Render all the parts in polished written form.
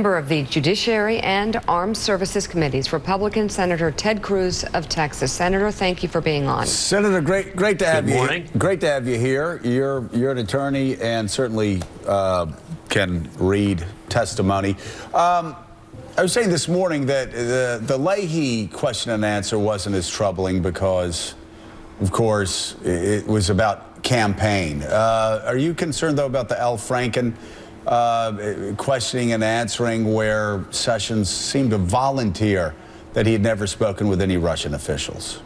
Member of the Judiciary and Armed Services Committees, Republican Senator Ted Cruz of Texas. Senator, thank you for being on. Senator, great to have you. Good morning. Great to have you here. You're an attorney and certainly can read testimony. I was saying this morning that the Leahy question and answer wasn't as troubling because, of course, it was about campaign. Are you concerned, though, about the Al Franken questioning and answering where Sessions seemed to volunteer that he had never spoken with any Russian officials?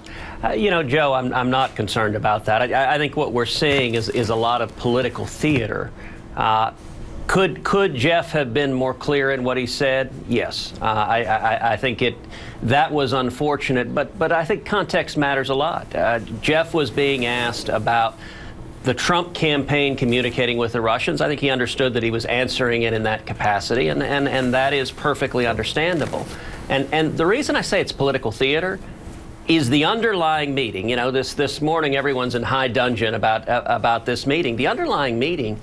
You know, Joe, I'm not concerned about that. I think what we're seeing is a lot of political theater. Could Jeff have been more clear in what he said? Yes. I think that was unfortunate, but I think context matters a lot. Jeff was being asked about the Trump campaign communicating with the Russians. I think he understood that he was answering it in that capacity, and that is perfectly understandable. And the reason I say it's political theater is the underlying meeting. You know, this morning everyone's in high dudgeon about this meeting. The underlying meeting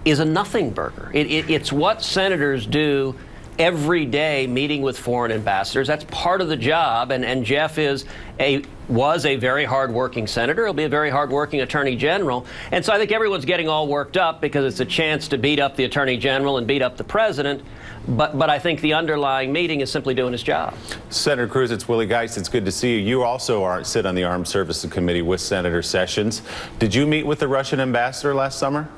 is a nothing burger. It's what senators do every day, meeting with foreign ambassadors. That's part of the job, and Jeff was a very hard-working senator. He'll be a very hard-working attorney general. And so I think everyone's getting all worked up because it's a chance to beat up the attorney general and beat up the president. But I think the underlying meeting is simply doing his job. Senator Cruz, it's Willie Geist. It's good to see you. You also sit on the Armed Services Committee with Senator Sessions. Did you meet with the Russian ambassador last summer?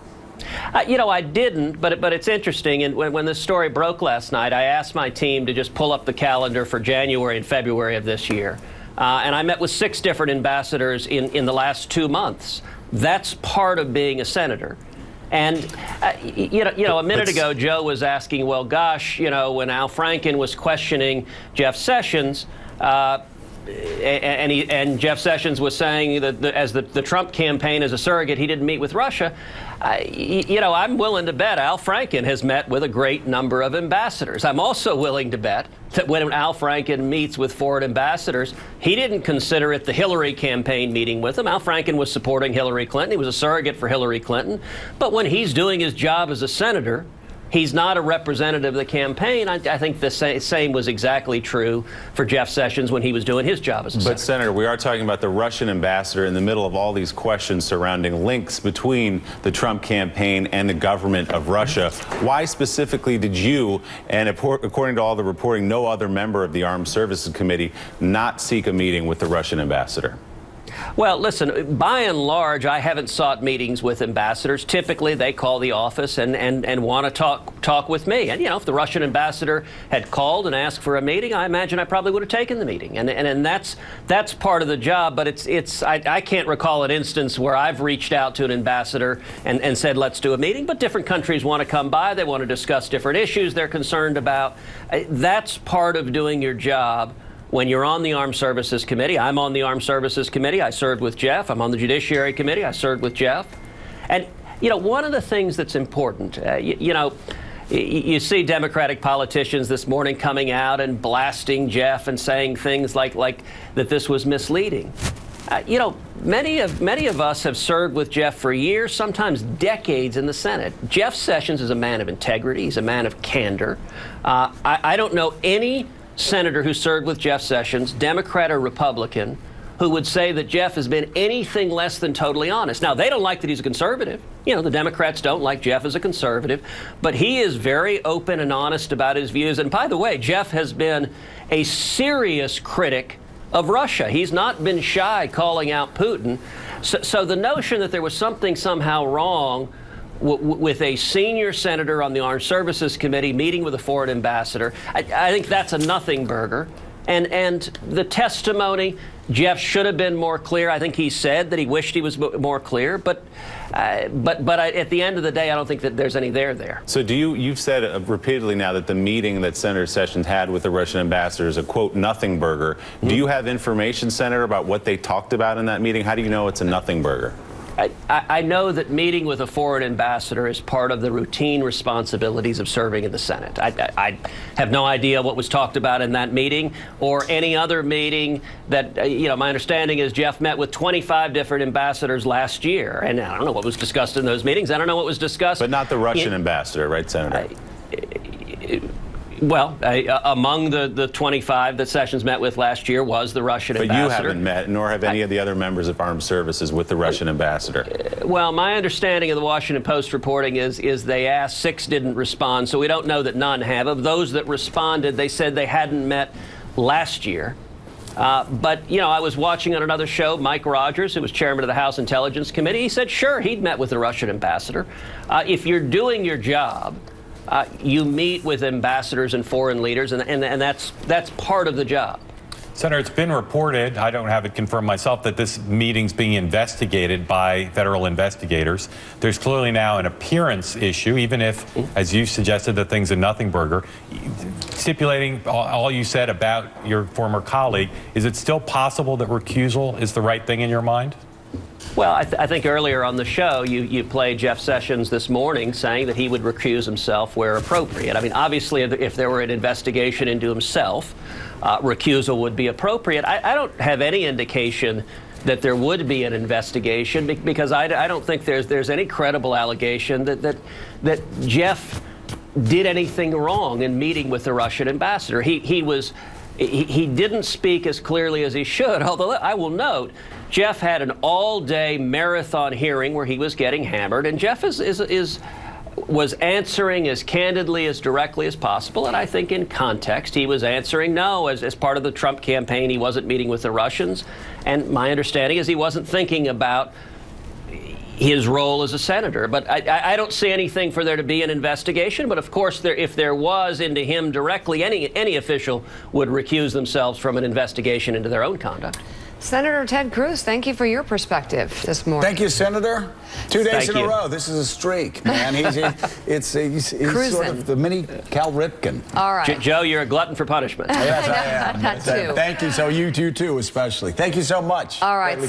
You know, I didn't, but it's interesting. And when this story broke last night, I asked my team to just pull up the calendar for January and February of this year. And I met with 6 different ambassadors in the last 2 months. That's part of being a senator. And, you know, a minute ago, Joe was asking, well, gosh, you know, when Al Franken was questioning Jeff Sessions, and Jeff Sessions was saying that as the Trump campaign as a surrogate, he didn't meet with Russia. You know, I'm willing to bet Al Franken has met with a great number of ambassadors. I'm also willing to bet that when Al Franken meets with foreign ambassadors, he didn't consider it the Hillary campaign meeting with them. Al Franken was supporting Hillary Clinton. He was a surrogate for Hillary Clinton. But when he's doing his job as a senator, he's not a representative of the campaign. I think the same was exactly true for Jeff Sessions when he was doing his job as a senator. But, Senator, we are talking about the Russian ambassador in the middle of all these questions surrounding links between the Trump campaign and the government of Russia. Why specifically did you, and according to all the reporting, no other member of the Armed Services Committee, not seek a meeting with the Russian ambassador? Well, listen, by and large, I haven't sought meetings with ambassadors. Typically, they call the office and want to talk with me. And, you know, if the Russian ambassador had called and asked for a meeting, I imagine I probably would have taken the meeting. And that's part of the job. But I can't recall an instance where I've reached out to an ambassador and said, let's do a meeting. But different countries want to come by. They want to discuss different issues they're concerned about. That's part of doing your job. When you're on the Armed Services Committee, I'm on the Armed Services Committee. I served with Jeff. I'm on the Judiciary Committee. I served with Jeff. And, you know, one of the things that's important, you know, you see Democratic politicians this morning coming out and blasting Jeff and saying things like that this was misleading. You know, many of us have served with Jeff for years, sometimes decades in the Senate. Jeff Sessions is a man of integrity. He's a man of candor. I don't know any senator who served with Jeff Sessions, Democrat or Republican, who would say that Jeff has been anything less than totally honest. Now, they don't like that he's a conservative. You know, the Democrats don't like Jeff as a conservative, but he is very open and honest about his views. And by the way, Jeff has been a serious critic of Russia. He's not been shy calling out Putin. So the notion that there was something somehow wrong with a senior senator on the Armed Services Committee meeting with a foreign ambassador, I think that's a nothing burger. And the testimony, Jeff should have been more clear. I think he said that he wished he was more clear. But at the end of the day, I don't think that there's any there. So you've said repeatedly now that the meeting that Senator Sessions had with the Russian ambassador is a, quote, nothing burger. Mm-hmm. Do you have information, Senator, about what they talked about in that meeting? How do you know it's a nothing burger? I know that meeting with a foreign ambassador is part of the routine responsibilities of serving in the Senate. I have no idea what was talked about in that meeting or any other meeting that, you know, my understanding is Jeff met with 25 different ambassadors last year. And I don't know what was discussed in those meetings. I don't know what was discussed. But not the Russian ambassador, right, Senator? Well, among the 25 that Sessions met with last year was the Russian ambassador. But you haven't met, nor have any of the other members of armed services with the Russian ambassador. Well, my understanding of the Washington Post reporting is they asked, 6 didn't respond, so we don't know that none have. Of those that responded, they said they hadn't met last year. But, you know, I was watching on another show, Mike Rogers, who was chairman of the House Intelligence Committee. He said, sure, he'd met with the Russian ambassador. If you're doing your job, you meet with ambassadors and foreign leaders, and that's part of the job. Senator, it's been reported, I don't have it confirmed myself, that this meeting's being investigated by federal investigators. There's clearly now an appearance issue, even if, as you suggested, the thing's a nothing burger. Stipulating all you said about your former colleague, is it still possible that recusal is the right thing in your mind? Well, I think earlier on the show, you played Jeff Sessions this morning saying that he would recuse himself where appropriate. I mean, obviously, if there were an investigation into himself, recusal would be appropriate. I don't have any indication that there would be an investigation because I don't think there's any credible allegation that Jeff did anything wrong in meeting with the Russian ambassador. He didn't speak as clearly as he should, although I will note Jeff had an all-day marathon hearing where he was getting hammered, and Jeff was answering as candidly, as directly as possible, and I think in context he was answering no. As part of the Trump campaign, he wasn't meeting with the Russians, and my understanding is he wasn't thinking about his role as a senator. But I don't see anything for there to be an investigation. But of course, if there was into him directly, any official would recuse themselves from an investigation into their own conduct. Senator Ted Cruz, thank you for your perspective this morning. Thank you, Senator. 2 days Thank in you. a row. This is a streak, man. He's sort of the mini Cal Ripken. All right. Joe, you're a glutton for punishment. Yes, I am. That too. Thank you. So you too, especially. Thank you so much. All right. Greatly